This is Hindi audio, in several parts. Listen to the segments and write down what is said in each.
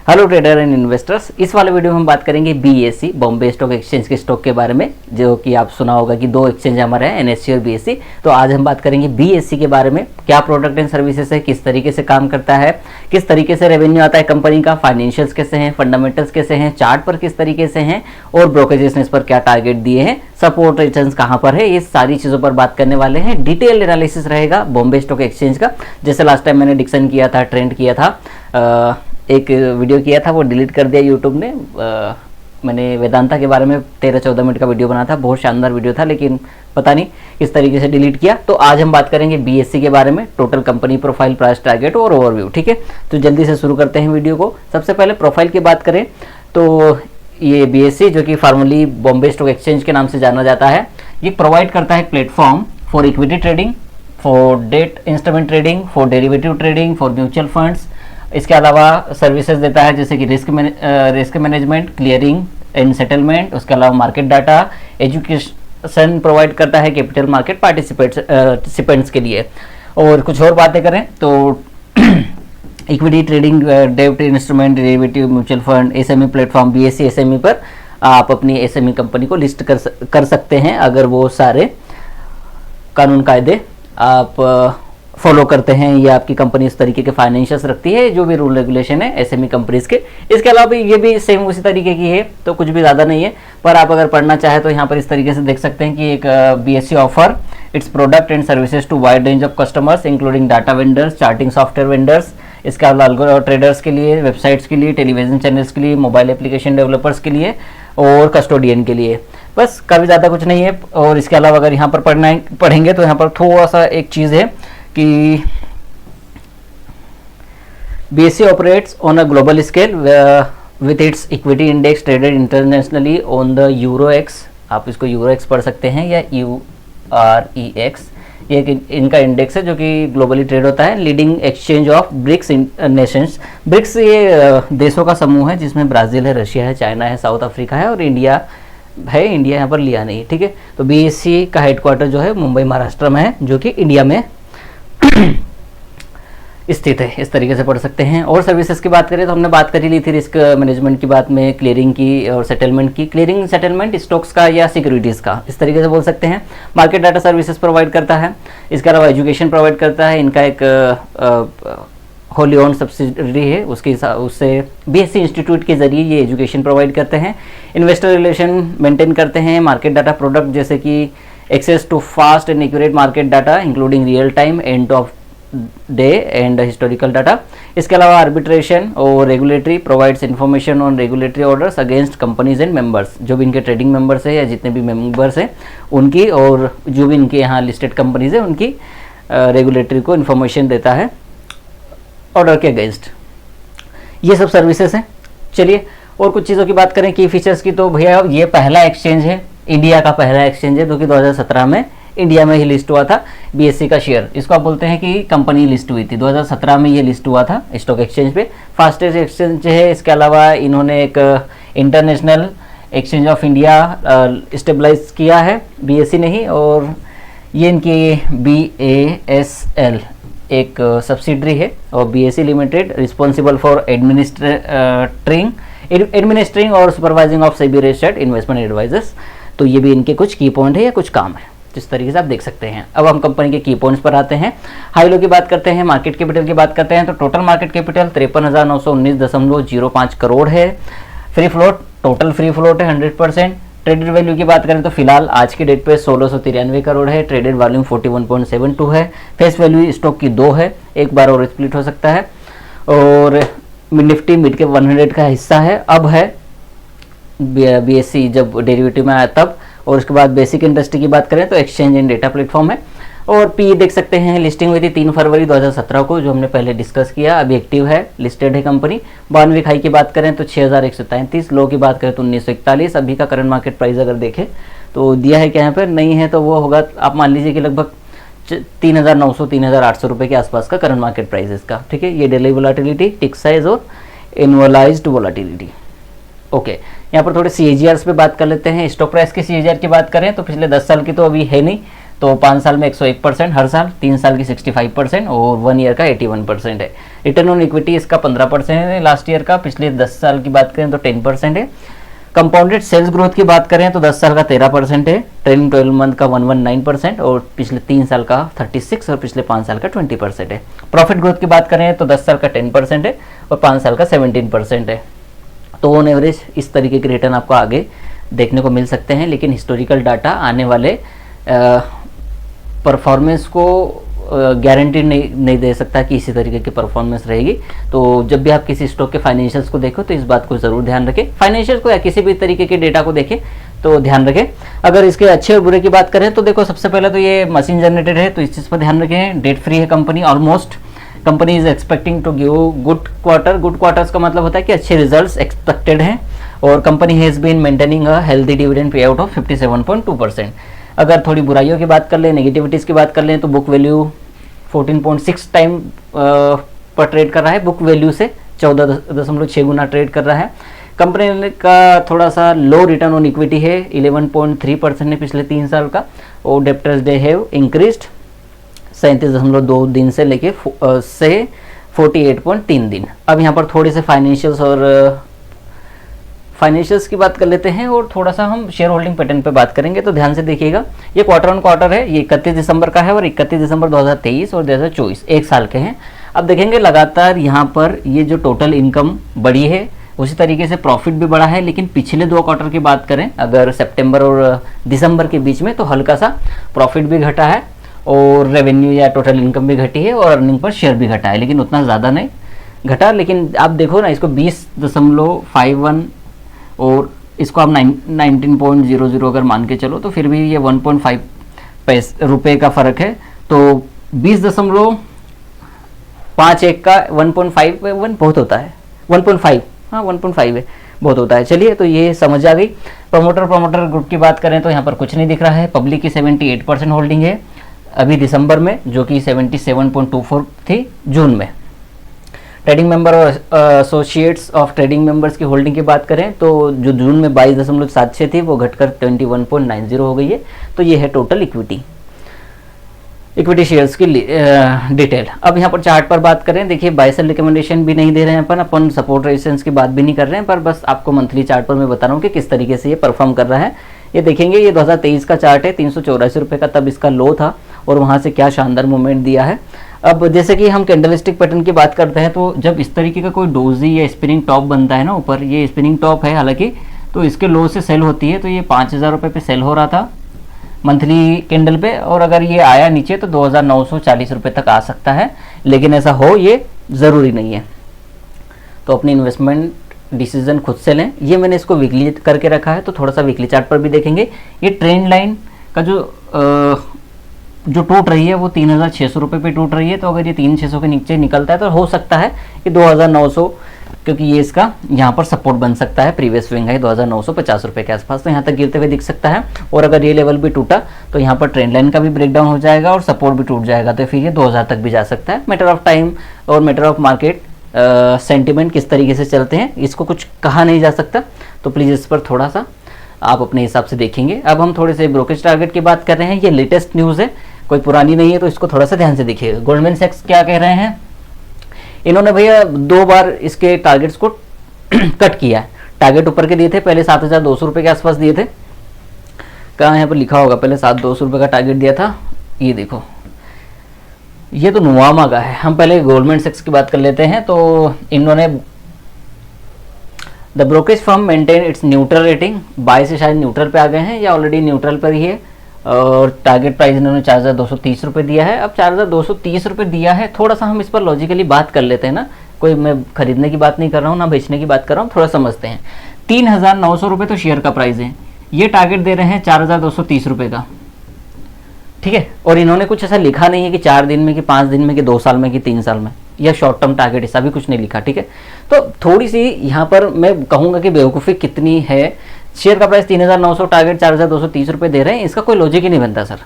हेलो ट्रेडर एंड इन्वेस्टर्स, इस वाले वीडियो में हम बात करेंगे बीएसई बॉम्बे स्टॉक एक्सचेंज के स्टॉक के बारे में, जो कि आप सुना होगा कि दो एक्सचेंज हमारे हैं, एनएससी और बीएसई। तो आज हम बात करेंगे बीएसई के बारे में, क्या प्रोडक्ट एंड सर्विसेज है, किस तरीके से काम करता है, किस तरीके से रेवेन्यू आता है कंपनी का, फाइनेंशियल्स कैसे हैं, फंडामेंटल्स कैसे हैं, चार्ट पर किस तरीके से हैं और ब्रोकरेज ने इस पर क्या टारगेट दिए हैं, सपोर्ट रिटर्न्स कहाँ पर है, ये सारी चीज़ों पर बात करने वाले हैं। डिटेल एनालिसिस रहेगा बॉम्बे स्टॉक एक्सचेंज का। जैसे लास्ट टाइम मैंने डिक्सन किया था, ट्रेंड किया था, एक वीडियो किया था, वो डिलीट कर दिया यूट्यूब ने। मैंने वेदांता के बारे में 13-14 मिनट का वीडियो बना था, बहुत शानदार वीडियो था, लेकिन पता नहीं किस तरीके से डिलीट किया। तो आज हम बात करेंगे बीएसई के बारे में, total company profile, price target और ओवरव्यू। ठीक है, तो जल्दी से शुरू करते हैं वीडियो को। सबसे पहले प्रोफाइल की बात करें तो ये बीएसई, जो कि फॉर्मली बॉम्बे स्टॉक एक्सचेंज के नाम से जाना जाता है, ये प्रोवाइड करता है platform for equity trading, for debt instrument trading, for derivative trading, for mutual funds. इसके अलावा सर्विसेज देता है जैसे कि risk management, clearing and settlement. उसके अलावा मार्केट डाटा, एजुकेशन प्रोवाइड करता है कैपिटल मार्केट पार्टिसिपेंट्स के लिए। और कुछ और बातें करें तो equity trading, debt instrument, derivative, mutual fund, SME platform, BSE SME पर आप अपनी एसएमई कंपनी को लिस्ट कर सकते हैं, अगर वो सारे कानून कायदे आप फॉलो करते हैं या आपकी कंपनी इस तरीके के फाइनेंशियल्स रखती है, जो भी रूल रेगुलेशन है एसएमई कंपनीज के। इसके अलावा ये भी सेम उसी तरीके की है, तो कुछ भी ज़्यादा नहीं है, पर आप अगर पढ़ना चाहें तो यहाँ पर इस तरीके से देख सकते हैं कि एक BSE offer its product and services to wide range of customers including data vendors, charting software vendors, इसके अलावा अल्गो ट्रेडर्स के लिए, वेबसाइट्स के लिए, टेलीविजन चैनल्स के लिए, मोबाइल एप्लीकेशन डेवलपर्स के लिए और कस्टोडियन के लिए। बस, काफ़ी ज़्यादा कुछ नहीं है। और इसके अलावा अगर यहाँ पर पढ़ेंगे तो यहाँ पर थोड़ा सा एक चीज़ है कि BSE operates on a global scale with its equity index traded internationally on the EuroX। आप इसको EuroX पढ़ सकते हैं या UREX। ये इनका इंडेक्स है जो कि ग्लोबली ट्रेड होता है। Leading exchange of BRICS nations. BRICS ये देशों का समूह है जिसमें ब्राज़ील है, रशिया है, चाइना है, साउथ अफ्रीका है और इंडिया है। इंडिया यहाँ पर लिया नहीं, ठीक है। तो BSE का हेडक्वार्टर जो है मुंबई महाराष्ट्र में है, जो कि इंडिया में स्थित है। इस तरीके से पढ़ सकते हैं। और सर्विसेज की बात करें तो हमने बात कर ही ली थी रिस्क मैनेजमेंट की बात में, क्लियरिंग की और सेटलमेंट की। क्लियरिंग सेटलमेंट स्टॉक्स का या सिक्योरिटीज़ का, इस तरीके से बोल सकते हैं। मार्केट डाटा सर्विसेज प्रोवाइड करता है। इसके अलावा एजुकेशन प्रोवाइड करता है। इनका एक होली ओन सब्सिडरी है, उससे बीएसई इंस्टीट्यूट के जरिए ये एजुकेशन प्रोवाइड करते हैं। इन्वेस्टर रिलेशन मेंटेन करते हैं। मार्केट डाटा प्रोडक्ट जैसे कि access to fast and accurate market data including real time, end of day and historical data. इसके अलावा आर्बिट्रेशन और regulatory provides information on regulatory orders against companies and members. जो भी इनके ट्रेडिंग मेंबर्स है या जितने भी मेंबर्स हैं उनकी, और जो भी इनके यहाँ लिस्टेड कंपनीज है उनकी रेगुलेटरी को इन्फॉर्मेशन देता है ऑर्डर के अगेंस्ट। ये सब सर्विसेज हैं। चलिए और कुछ चीज़ों की बात करें की फीचर्स की, तो भैया ये पहला एक्सचेंज है, इंडिया का पहला एक्सचेंज है, जो कि 2017 में इंडिया में ही लिस्ट हुआ था। बीएसई का शेयर, इसको आप बोलते हैं कि कंपनी लिस्ट हुई थी 2017 में, ये लिस्ट हुआ था स्टॉक एक्सचेंज पे। फास्टेस्ट एक्सचेंज है। इसके अलावा इन्होंने एक international exchange of India stabilize किया है बीएसई ने ही, और ये इनकी BASL एक सब्सिडरी है और BSE limited responsible for administering और supervising of SEBI registered investment advisers. तो ये भी इनके कुछ की पॉइंट है या कुछ काम है, जिस तरीके से आप देख सकते हैं। अब हम कंपनी के की पॉइंट्स पर आते हैं। हाई लो की बात करते हैं, मार्केट कैपिटल की बात करते हैं। तो टोटल मार्केट कैपिटल 53,919.0 करोड़ है। Free float, total free float है 100%। ट्रेडेड वैल्यू की बात करें तो फिलहाल आज की डेट पे 1693 करोड़ है। ट्रेडेड वॉल्यूम 41.72 है। फेस वैल्यू स्टॉक की 2 है, एक बार और स्प्लिट हो सकता है। और निफ्टी मिड के 100 का हिस्सा है, अब है बीएसई जब डेरिवेटिव में आया तब। और उसके बाद बेसिक इंडस्ट्री की बात करें तो एक्सचेंज एंड डेटा प्लेटफॉर्म है। और पी देख सकते हैं, लिस्टिंग हुई थी 3 फरवरी 2017 को, जो हमने पहले डिस्कस किया। अभी एक्टिव है, लिस्टेड है कंपनी। 92 हाई की बात करें तो 6133, लो की बात करें तो 1941। अभी का करंट मार्केट प्राइस अगर देखें तो दिया है क्या यहाँ पर, नहीं है तो वो होगा, आप मान लीजिए कि लगभग 3,900-3,800 रुपये के आसपास का करंट मार्केट प्राइस इसका, ठीक है। ये डेली वोलाटिलिटी, टिक साइज और एनुअलाइज्ड वोलाटिलिटी। ओके, यहाँ पर थोड़े CAGRs पे बात कर लेते हैं। स्टॉक प्राइस के CAGR की बात करें तो पिछले 10 साल की तो अभी है नहीं, तो 5 साल में 101% हर साल, 3 साल की 65% और 1 ईयर का 81% है। रिटर्न ऑन इक्विटी इसका 15% है लास्ट ईयर का, पिछले 10 साल की बात करें तो 10% है। कंपाउंडेड सेल्स ग्रोथ की बात करें तो 10 साल का 13% है, ट्रेलिंग 12 मंथ का 119% और पिछले 3 साल का 36 और पिछले 5 साल का 20% है। प्रॉफिट ग्रोथ की बात करें तो 10 साल का 10% है और 5 साल का 17% है। तो ऑन एवरेज इस तरीके के रिटर्न आपको आगे देखने को मिल सकते हैं, लेकिन हिस्टोरिकल डाटा आने वाले परफॉर्मेंस को गारंटी नहीं दे सकता कि इसी तरीके की परफॉर्मेंस रहेगी। तो जब भी आप किसी स्टॉक के फाइनेंशियल्स को देखो तो इस बात को ज़रूर ध्यान रखें, फाइनेंशियल्स को या किसी भी तरीके के डेटा को देखें तो ध्यान रखें। अगर इसके अच्छे और बुरे की बात करें तो देखो, सबसे पहले तो ये मशीन जनरेटेड है तो इस चीज़ पर ध्यान रखें। डेट फ्री है company almost, company is expecting to give good quarter. Good quarters का मतलब होता है कि अच्छे रिजल्ट्स एक्सपेक्टेड हैं और company has been maintaining a healthy dividend pay out of 57.2%। अगर थोड़ी बुराइयों की बात कर लें, नेगेटिविटीज़ की बात कर लें तो बुक वैल्यू 14.6 टाइम पर ट्रेड कर रहा है, बुक वैल्यू से 14.6 गुना ट्रेड कर रहा है। कंपनी का थोड़ा सा लो रिटर्न ऑन इक्विटी है, 11.3% है पिछले 3 साल का, और डेप्टर्स डे हैव इंक्रीज्ड 37.2 दिन से लेके से 48.3 दिन। अब यहाँ पर थोड़े से फाइनेंशियल्स और फाइनेंशियल्स की बात कर लेते हैं और थोड़ा सा हम शेयर होल्डिंग पैटर्न पे बात करेंगे, तो ध्यान से देखिएगा। ये क्वार्टर ऑन क्वार्टर है, ये 31 दिसंबर का है और 31 दिसंबर 2023 और 2024 एक साल के हैं। अब देखेंगे लगातार यहाँ पर ये जो टोटल इनकम बढ़ी है, उसी तरीके से प्रॉफिट भी बढ़ा है, लेकिन पिछले 2 क्वार्टर की बात करें अगर सितंबर और दिसंबर के बीच में, तो हल्का सा प्रॉफिट भी घटा है और रेवेन्यू या टोटल इनकम भी घटी है और अर्निंग पर शेयर भी घटा है, लेकिन उतना ज़्यादा नहीं घटा। लेकिन आप देखो ना, इसको 20.51 और इसको आप 19.00 अगर मान के चलो तो फिर भी ये 1.5 रुपये का फ़र्क है। तो 20.51 का 1.5 बहुत होता है, 1.5 हाँ 1.5 है, बहुत होता है। चलिए, तो ये समझ आ गई। प्रमोटर ग्रुप की बात करें तो यहाँ पर कुछ नहीं दिख रहा है। पब्लिक की 78% होल्डिंग है अभी दिसंबर में, जो कि 77.24 थी जून में। ट्रेडिंग मेंबर और एसोसिएट्स ऑफ ट्रेडिंग मेंबर्स की होल्डिंग की बात करें तो जो जून में 22.76 थी वो घटकर 21.90 हो गई है। तो ये है टोटल इक्विटी शेयर्स की डिटेल। अब यहाँ पर चार्ट पर बात करें, देखिए बाय सेल रिकमेंडेशन भी नहीं दे रहे हैं अपन सपोर्ट रेजिस्टेंस की बात भी नहीं कर रहे हैं, पर बस आपको मंथली चार्ट पर मैं बता रहा हूँ कि किस तरीके से ये परफॉर्म कर रहा है। ये देखेंगे, ये 2023 का चार्ट है, 384 रुपये का तब इसका लो था और वहाँ से क्या शानदार मूवमेंट दिया है। अब जैसे कि हम कैंडलस्टिक पैटर्न की बात करते हैं, तो जब इस तरीके का कोई डोजी या स्पिनिंग टॉप बनता है ना ऊपर, ये स्पिनिंग टॉप है हालांकि, तो इसके लो से सेल होती है। तो ये 5000 रुपये पे सेल हो रहा था मंथली कैंडल पे, और अगर ये आया नीचे तो 2940 रुपये तक आ सकता है, लेकिन ऐसा हो ये ज़रूरी नहीं है। तो अपनी इन्वेस्टमेंट डिसीजन खुद से लें। ये मैंने इसको वीकली करके रखा है, तो थोड़ा सा वीकली चार्ट पर भी देखेंगे। ये ट्रेंड लाइन का जो टूट रही है वो 3600 रुपये पे टूट रही है। तो अगर ये 3600 के नीचे निकलता है तो हो सकता है कि 2900, क्योंकि ये इसका यहाँ पर सपोर्ट बन सकता है। प्रीवियस स्विंग है 2950 रुपये के आसपास, तो यहाँ तक गिरते हुए दिख सकता है। और अगर ये लेवल भी टूटा तो यहाँ पर ट्रेंड लाइन का भी ब्रेकडाउन हो जाएगा और सपोर्ट भी टूट जाएगा, तो फिर ये 2000 तक भी जा सकता है। मैटर ऑफ टाइम और मैटर ऑफ मार्केट सेंटिमेंट किस तरीके से चलते हैं, इसको कुछ कहा नहीं जा सकता। तो प्लीज़ इस पर थोड़ा सा आप अपने हिसाब से देखेंगे। अब हम थोड़े से ब्रोकेज टारगेट की बात कर रहे हैं। ये लेटेस्ट न्यूज़ है, कोई पुरानी नहीं है, तो इसको थोड़ा सा ध्यान से देखिएगा। गोल्डमैन सैक्स क्या कह रहे हैं, इन्होंने भैया 2 बार इसके टारगेट्स को कट किया है। टारगेट ऊपर के दिए थे, पहले 7200 रुपये के आसपास दिए थे। कहाँ यहाँ पर लिखा होगा, पहले 7200 रुपये का टारगेट दिया था। ये देखो, ये तो नुवामा का है। हम पहले गोल्डमैन सैक्स की बात कर लेते हैं। तो इन्होंने the brokerage firm maintain its neutral rating, buy से शायद न्यूट्रल पे आ गए हैं या ऑलरेडी न्यूट्रल पर ही है, और टारगेट प्राइस इन्होंने 4230 रुपये दिया है। अब 4230 रुपये दिया है, थोड़ा सा हम इस पर लॉजिकली बात कर लेते हैं ना, कोई मैं खरीदने की बात नहीं कर रहा हूँ ना बेचने की बात कर रहा हूँ, थोड़ा समझते हैं। 3900 रुपये तो शेयर का प्राइस है, ये टारगेट दे रहे हैं 4230 रुपये का, ठीक है। और इन्होंने कुछ ऐसा लिखा नहीं है कि 4 दिन में, कि 5 दिन में, कि 2 साल में, कि 3 साल में, या शॉर्ट टर्म टारगेट, ऐसा भी कुछ नहीं लिखा, ठीक है। तो थोड़ी सी यहाँ पर मैं कहूँगा कि बेवकूफ़ी कितनी है। शेयर का प्राइस 3900, टारगेट 4230 रुपये दे रहे हैं, इसका कोई लॉजिक ही नहीं बनता सर।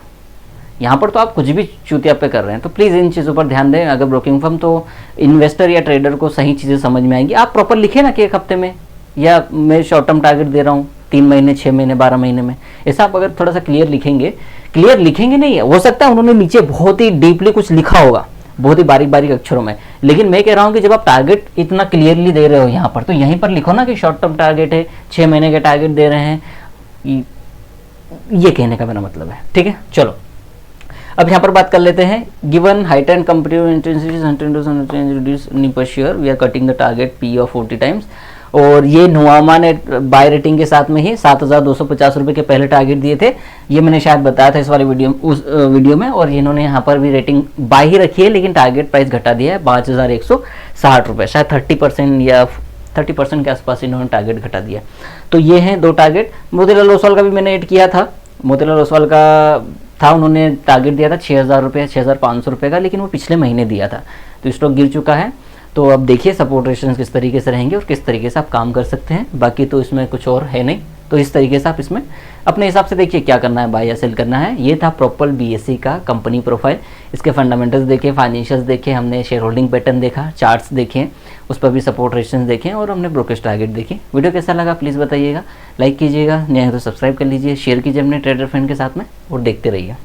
यहाँ पर तो आप कुछ भी चूतिया पे कर रहे हैं। तो प्लीज़ इन चीज़ों पर ध्यान दें। अगर ब्रोकिंग फर्म, तो इन्वेस्टर या ट्रेडर को सही चीज़ें समझ में आएंगी। आप प्रॉपर लिखे ना कि 1 हफ्ते में, या मैं शॉर्ट टर्म टारगेट दे रहा हूँ 3 महीने, 6 महीने, 12 महीने में, ऐसा आप अगर थोड़ा सा क्लियर लिखेंगे क्लियर लिखेंगे नहीं है, हो सकता है उन्होंने नीचे बहुत ही डीपली कुछ लिखा होगा, बहुत ही बारीक बारीक अक्षरों में, लेकिन मैं कह रहा हूं कि जब आप टारगेट इतना क्लियरली दे रहे हो यहाँ पर, तो यहीं पर लिखो ना कि शॉर्ट टर्म टारगेट है, 6 महीने के टारगेट दे रहे हैं, ये कहने का मेरा मतलब है। ठीक है, चलो अब यहाँ पर बात कर लेते हैं। Given height and competitive intensity पर share we are cutting the target P of 40 times, और ये नुआमा ने बाय रेटिंग के साथ में ही 7,250 रुपये के पहले टारगेट दिए थे, ये मैंने शायद बताया था इस वाले वीडियो में, और इन्होंने यहाँ पर भी रेटिंग बाय ही रखी है, लेकिन टारगेट प्राइस घटा दिया है 5,160 रुपये, शायद 30% या 30% के आसपास इन्होंने टारगेट घटा दिया। तो ये हैं 2 टारगेट। मोतीलाल ओसवाल का भी मैंने ऐड किया था, मोतीलाल ओसवाल का था, उन्होंने टारगेट दिया था 6,000 रुपये, 6,500 रुपये का, लेकिन वो पिछले महीने दिया था, तो स्टॉक गिर चुका है। तो अब देखिए सपोर्ट रेजिस्टेंस किस तरीके से रहेंगे और किस तरीके से आप काम कर सकते हैं, बाकी तो इसमें कुछ और है नहीं। तो इस तरीके से आप इसमें अपने हिसाब से देखिए क्या करना है, बाय या सेल करना है। ये था प्रोपल बीएससी का कंपनी प्रोफाइल, इसके फंडामेंटल्स देखे, फाइनेंशियल्स देखे, हमने शेयर होल्डिंग पैटर्न देखा, चार्ट्स देखे, उस पर भी सपोर्ट रेजिस्टेंस देखें, और हमने ब्रोकरेज टारगेट देखे। वीडियो कैसा लगा प्लीज़ बताइएगा, लाइक कीजिएगा, नहीं तो सब्सक्राइब कर लीजिए, शेयर कीजिए अपने ट्रेडर फ्रेंड के साथ में, और देखते रहिए।